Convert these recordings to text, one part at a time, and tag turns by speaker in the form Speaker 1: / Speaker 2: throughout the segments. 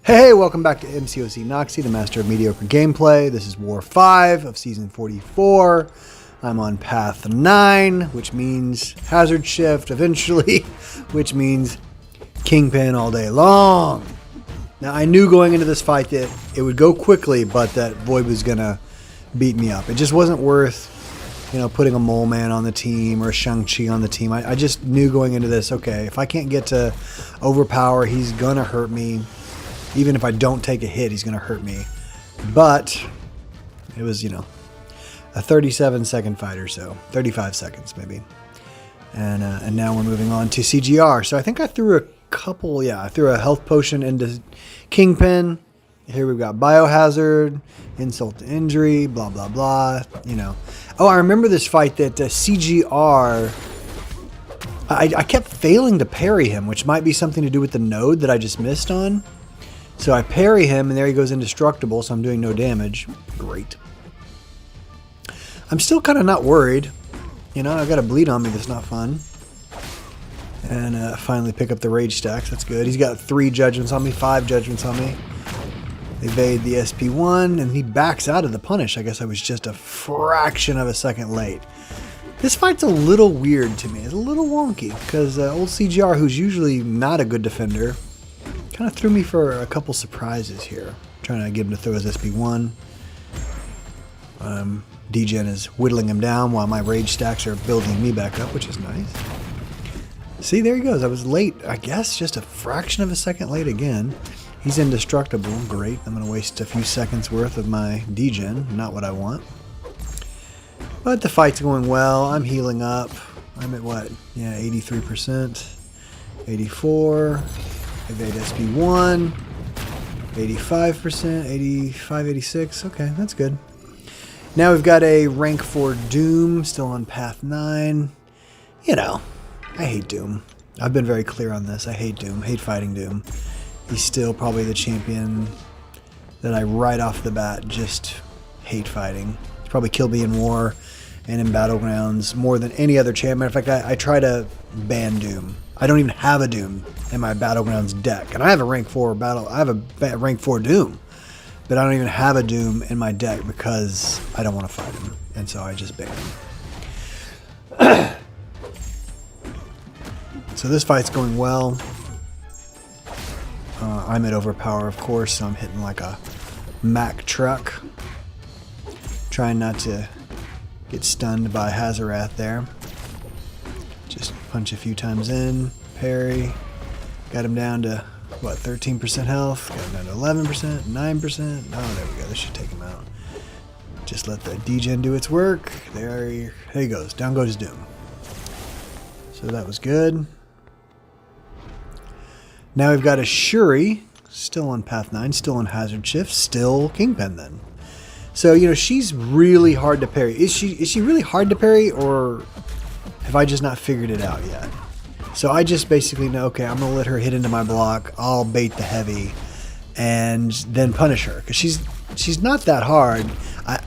Speaker 1: Hey, welcome back to MCOC Noxie, the master of mediocre gameplay. This is War 5 of Season 44. I'm on Path 9, which means Hazard Shift eventually, which means Kingpin all day long. Now, I knew going into this fight that it would go quickly, but that Void was going to beat me up. It just wasn't worth, putting a Mole Man on the team or a Shang-Chi on the team. I just knew going into this, okay, if I can't get to overpower, he's going to hurt me. Even if I don't take a hit, he's going to hurt me. But it was, a 37-second fight or so. 35 seconds, maybe. And now we're moving on to CGR. So I think I threw a couple, I threw a health potion into Kingpin. Here we've got Biohazard, Insult to Injury, blah, blah, blah, Oh, I remember this fight that CGR... I kept failing to parry him, which might be something to do with the node that I just missed on. So I parry him, and there he goes indestructible, so I'm doing no damage. Great. I'm still kind of not worried. I've got a bleed on me that's not fun. And finally pick up the rage stacks. That's good. He's got 3 judgments on me, 5 judgments on me. Evade the SP1, and he backs out of the punish. I guess I was just a fraction of a second late. This fight's a little weird to me. It's a little wonky, because old CGR, who's usually not a good defender, kind of threw me for a couple surprises here. Trying to get him to throw his SP1. Degen is whittling him down while my rage stacks are building me back up, which is nice. See, there he goes. I was late, I guess, just a fraction of a second late again. He's indestructible. Great. I'm going to waste a few seconds worth of my Degen. Not what I want. But the fight's going well. I'm healing up. I'm at what? 83%. 84. Evade SP1, 85%, 85, 86. Okay, that's good. Now we've got a rank 4 Doom, still on Path 9. I hate Doom. I've been very clear on this. I hate Doom. Hate fighting Doom. He's still probably the champion that I right off the bat just hate fighting. He's probably killed me in War and in Battlegrounds more than any other champion. In fact, I try to ban Doom. I don't even have a Doom in my Battlegrounds deck. And I have a rank 4 I have a rank 4 Doom. But I don't even have a Doom in my deck because I don't want to fight him. And so I just ban him. So this fight's going well. I'm at overpower, of course, so I'm hitting like a Mack truck. Trying not to get stunned by Hazarath there. Just punch a few times in, parry, got him down to, 13% health, got him down to 11%, 9%, oh, there we go, this should take him out. Just let the Degen do its work, there he goes, down goes Doom. So that was good. Now we've got a Shuri, still on Path 9, still on Hazard Shift, still Kingpin then. So, she's really hard to parry. Is she really hard to parry, or have I just not figured it out yet? So I just basically know, okay, I'm going to let her hit into my block, I'll bait the heavy, and then punish her. Because she's not that hard.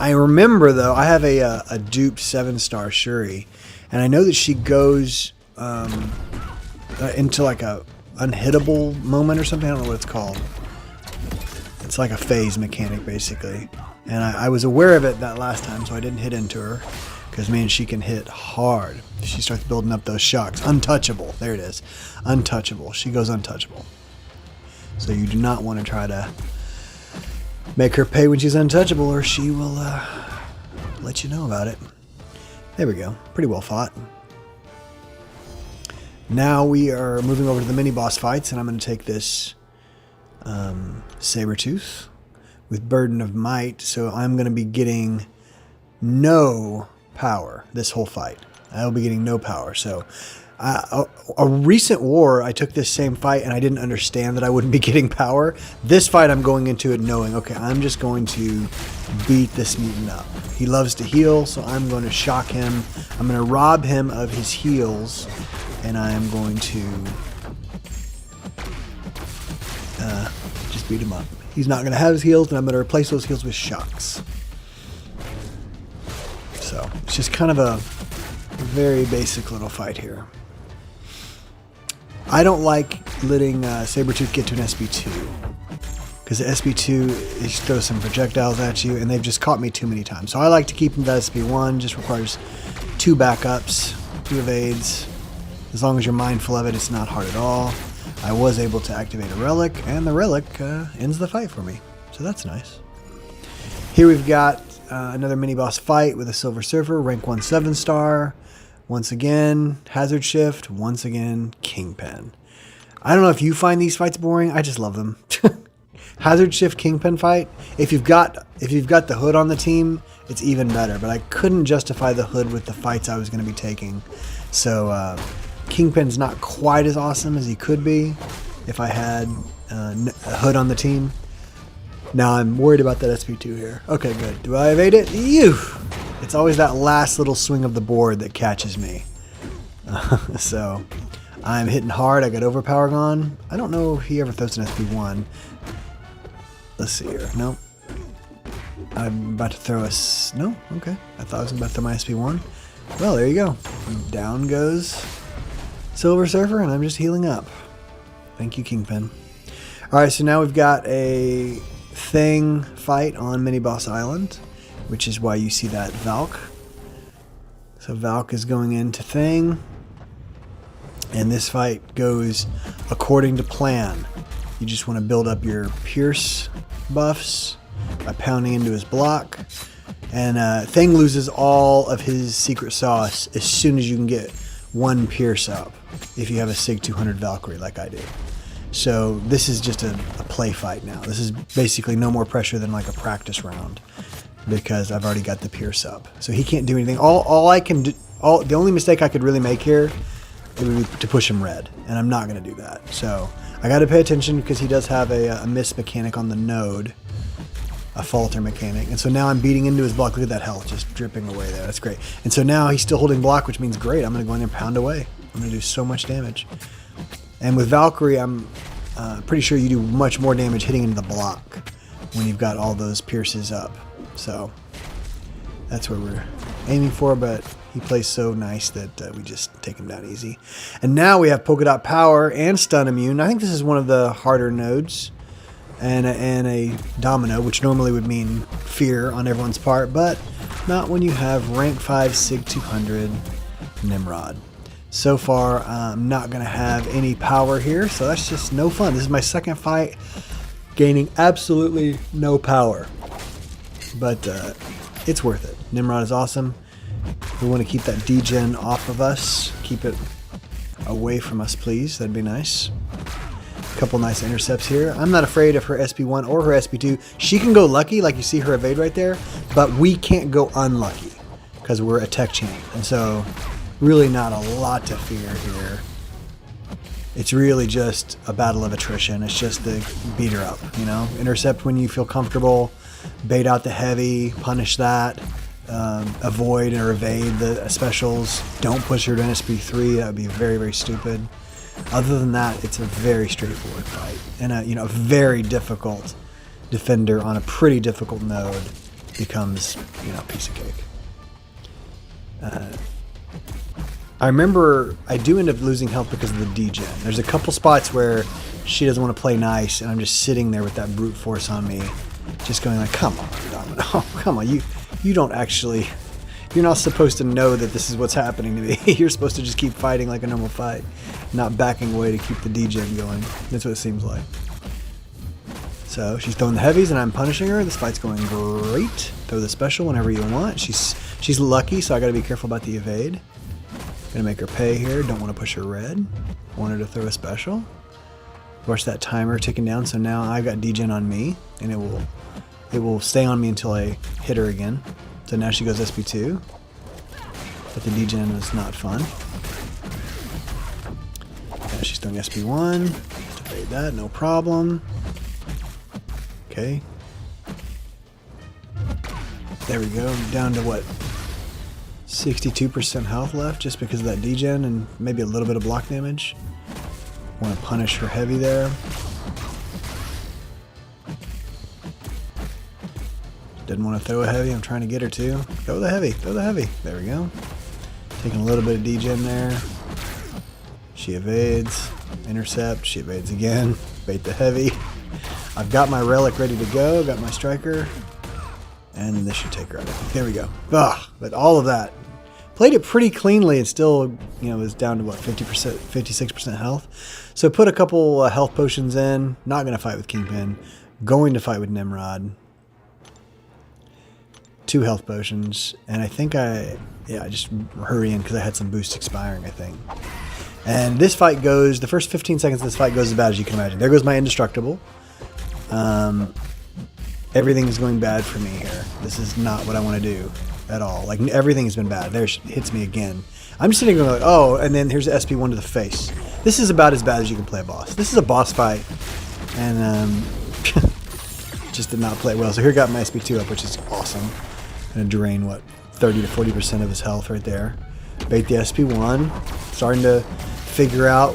Speaker 1: I remember, though, I have a duped 7-star Shuri, and I know that she goes into like a unhittable moment or something. I don't know what it's called. It's like a phase mechanic, basically. And I was aware of it that last time, so I didn't hit into her. Because, man, she can hit hard. She starts building up those shocks. Untouchable. There it is. Untouchable. She goes untouchable. So you do not want to try to make her pay when she's untouchable, or she will let you know about it. There we go. Pretty well fought. Now we are moving over to the mini-boss fights, and I'm going to take this Sabertooth with Burden of Might. So I'm going to be getting no power this whole fight. I will be getting no power. So a recent war, I took this same fight and I didn't understand that I wouldn't be getting power. This fight, I'm going into it knowing, okay, I'm just going to beat this mutant up. He loves to heal, so I'm going to shock him. I'm going to rob him of his heals, and I am going to just beat him up. He's not going to have his heals, and I'm going to replace those heals with shocks. So it's just kind of a very basic little fight here. I don't like letting Sabertooth get to an SP2. because the SB2 is throws some projectiles at you, and they've just caught me too many times. So I like to keep them to SB1. Just requires 2 backups, 2 evades. As long as you're mindful of it, it's not hard at all. I was able to activate a relic, and the relic ends the fight for me. So that's nice. Here we've got another mini-boss fight with a Silver Surfer, rank 1 7-star. Once again, Hazard Shift. Once again, Kingpin. I don't know if you find these fights boring. I just love them. Hazard Shift Kingpin fight. If you've got the Hood on the team, it's even better. But I couldn't justify the Hood with the fights I was going to be taking. So Kingpin's not quite as awesome as he could be if I had a Hood on the team. Now I'm worried about that SP2 here. Okay, good. Do I evade it? Ew! It's always that last little swing of the board that catches me. So I'm hitting hard. I got Overpower gone. I don't know if he ever throws an SP1. Let's see here. Nope. I'm about to throw a... No? Okay. I thought I was about to throw my SP1. Well, there you go. Down goes Silver Surfer, and I'm just healing up. Thank you, Kingpin. Alright, so now we've got a Thing fight on Mini Boss Island, which is why you see that Valk. So Valk is going into Thing, and this fight goes according to plan. You just want to build up your Pierce buffs by pounding into his block, and Thing loses all of his secret sauce as soon as you can get 1 Pierce up if you have a Sig 200 Valkyrie like I do. So this is just a play fight now. This is basically no more pressure than like a practice round because I've already got the Pierce up. So he can't do anything. All I can do, the only mistake I could really make here would be to push him red, and I'm not going to do that. So I got to pay attention because he does have a miss mechanic on the node, a falter mechanic, and so now I'm beating into his block. Look at that health just dripping away there. That's great. And so now he's still holding block, which means great. I'm going to go in there and pound away. I'm going to do so much damage. And with Valkyrie, I'm pretty sure you do much more damage hitting into the block when you've got all those pierces up. So that's what we're aiming for, but he plays so nice that we just take him down easy. And now we have Polka Dot Power and Stun Immune. I think this is one of the harder nodes, and a Domino, which normally would mean fear on everyone's part, but not when you have rank 5 Sig 200 Nimrod. So far, I'm not going to have any power here, so that's just no fun. This is my second fight, gaining absolutely no power. But it's worth it. Nimrod is awesome. We want to keep that degen off of us. Keep it away from us, please. That'd be nice. A couple nice intercepts here. I'm not afraid of her SP1 or her SP2. She can go lucky, like you see her evade right there, but we can't go unlucky because we're a tech chain. And so really not a lot to fear here. It's really just a battle of attrition. It's just to beat her up, you know? Intercept when you feel comfortable, bait out the heavy, punish that, avoid or evade the specials. Don't push her to an SP3. That would be very, very stupid. Other than that, it's a very straightforward fight. And a very difficult defender on a pretty difficult node becomes, a piece of cake. I remember I do end up losing health because of the degen. There's a couple spots where she doesn't want to play nice, and I'm just sitting there with that brute force on me, just going like, come on, Domino, come on, you don't actually, you're not supposed to know that this is what's happening to me. You're supposed to just keep fighting like a normal fight, not backing away to keep the degen going. That's what it seems like. So she's throwing the heavies, and I'm punishing her. This fight's going great. Throw the special whenever you want. She's lucky, so I got to be careful about the evade. Gonna make her pay here. Don't want to push her red. Want her to throw a special. Watch that timer ticking down. So now I've got degen on me, and it will stay on me until I hit her again. So now she goes SP2, but the degen is not fun. Yeah, she's throwing SP1. Evade that, no problem. Okay. There we go. Down to what? 62% health left just because of that degen and maybe a little bit of block damage. Want to punish her heavy there. Didn't want to throw a heavy. I'm trying to get her to. Throw the heavy. Throw the heavy. There we go. Taking a little bit of degen there. She evades. Intercept. She evades again. Bait the heavy. I've got my relic ready to go. Got my striker. And this should take her out. There we go. Ugh, but all of that. Played it pretty cleanly and still, you know, was down to what, 50%, 56% health. So put a couple health potions in. Not going to fight with Kingpin. Going to fight with Nimrod. 2 health potions. And I think I just hurry in because I had some boost expiring, I think. And this fight goes, the first 15 seconds of this fight goes as bad as you can imagine. There goes my indestructible. Everything is going bad for me here. This is not what I want to do at all. Like, everything has been bad. There, it hits me again. I'm just sitting there like, oh, and then here's the SP1 to the face. This is about as bad as you can play a boss. This is a boss fight. And, just did not play well. So here got my SP2 up, which is awesome. Gonna drain, what, 30 to 40% of his health right there. Bait the SP1. Starting to figure out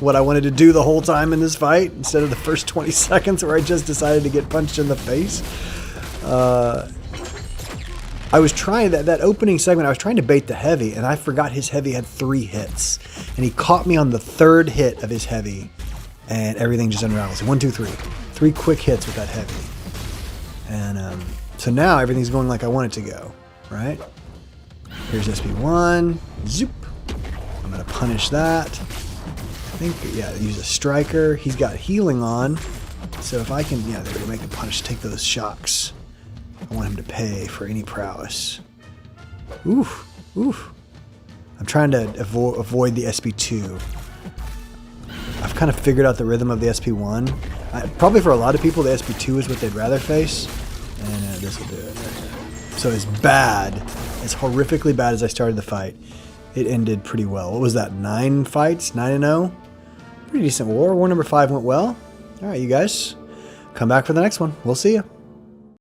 Speaker 1: what I wanted to do the whole time in this fight instead of the first 20 seconds where I just decided to get punched in the face. I was trying, that opening segment, I was trying to bait the heavy, and I forgot his heavy had 3 hits. And he caught me on the 3rd hit of his heavy, and everything just unravels. 1, 2, 3. 3 quick hits with that heavy. And so now everything's going like I want it to go, right? Here's SP1. Zoop. I'm going to punish that. I think, yeah, use a striker. He's got healing on. So if I can, yeah, there we go, make the punish, take those shocks. I want him to pay for any prowess. Oof, oof. I'm trying to avoid the SP2. I've kind of figured out the rhythm of the SP1. Probably for a lot of people, the SP2 is what they'd rather face. And this will do it right here. So as bad, as horrifically bad as I started the fight, it ended pretty well. What was that, 9 fights? 9-0? Pretty decent war. War number 5 went well. All right, you guys. Come back for the next one. We'll see you.